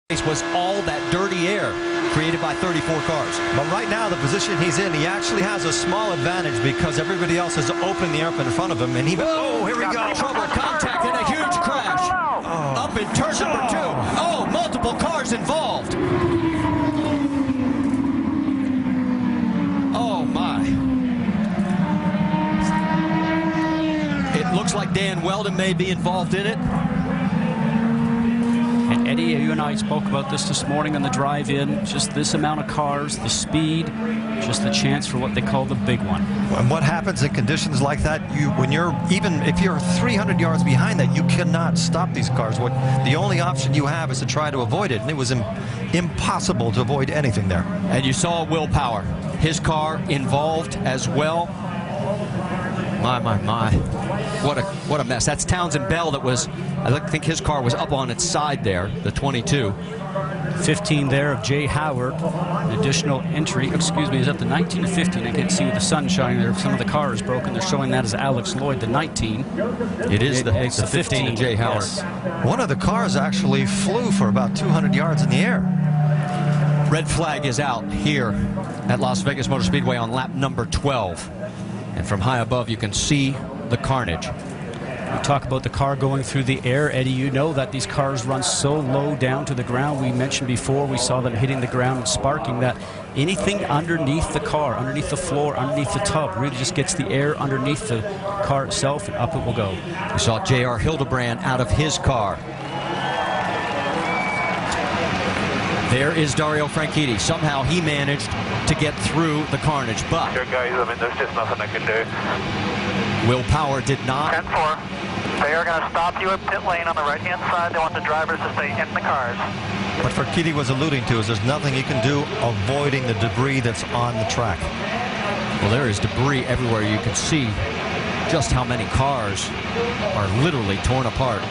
was all that dirty air created by 34 cars. But right now, the position he's in, he actually has a small advantage because everybody else is opening the air up in front of him. And he, oh, here we go. Trouble, contact, and a huge crash. Up in turn number 2. Oh, multiple cars involved. Oh, my. It looks like Dan Wheldon may be involved in it. And Eddie, you and I spoke about this morning on the drive-in. Just this amount of cars, the speed, just the chance for what they call the big one. And what happens in conditions like that, even if you're 300 yards behind that, you cannot stop these cars. The only option you have is to try to avoid it, and it was impossible to avoid anything there. And you saw Will Power, his car involved as well. My. What a mess. That's Townsend Bell that was, I think his car was up on its side there, the 22. 15 there of Jay Howard. An additional entry, excuse me, is that the 19 to 15? I can't see with the sun shining there. Some of the car is broken. They're showing that as Alex Lloyd, the 19. It's the 15 of Jay Howard. Yes. One of the cars actually flew for about 200 yards in the air. Red flag is out here at Las Vegas Motor Speedway on lap number 12. And from high above, you can see the carnage. We talk about the car going through the air. Eddie, you know that these cars run so low down to the ground. We mentioned before, we saw them hitting the ground and sparking, that anything underneath the car, underneath the floor, underneath the tub, really just gets the air underneath the car itself, and up it will go. We saw J.R. Hildebrand out of his car. There is Dario Franchitti. Somehow he managed to get through the carnage, but Sure, guys, I mean, there's just nothing I can do. Will Power did not. 10-4. They are going to stop you at pit lane on the right-hand side. They want the drivers to stay in the cars. What Franchitti was alluding to is there's nothing you can do avoiding the debris that's on the track. Well, there is debris everywhere. You can see just how many cars are literally torn apart.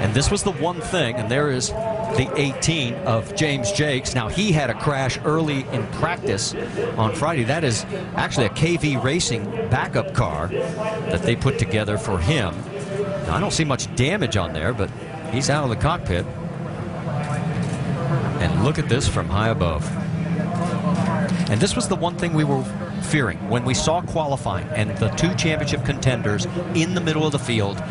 And this was the one thing, and there is the 18 of James Jakes. Now, he had a crash early in practice on Friday. That is actually a KV Racing backup car that they put together for him. Now, I don't see much damage on there, but he's out of the cockpit. And look at this from high above. And this was the one thing we were fearing when we saw qualifying and the two championship contenders in the middle of the field.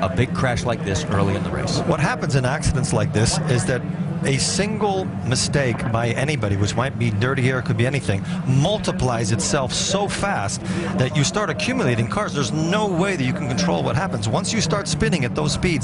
A big crash like this early in the race. What happens in accidents like this is that a single mistake by anybody, which might be dirty air, could be anything, multiplies itself so fast that you start accumulating cars. There's no way that you can control what happens. Once you start spinning at those speeds,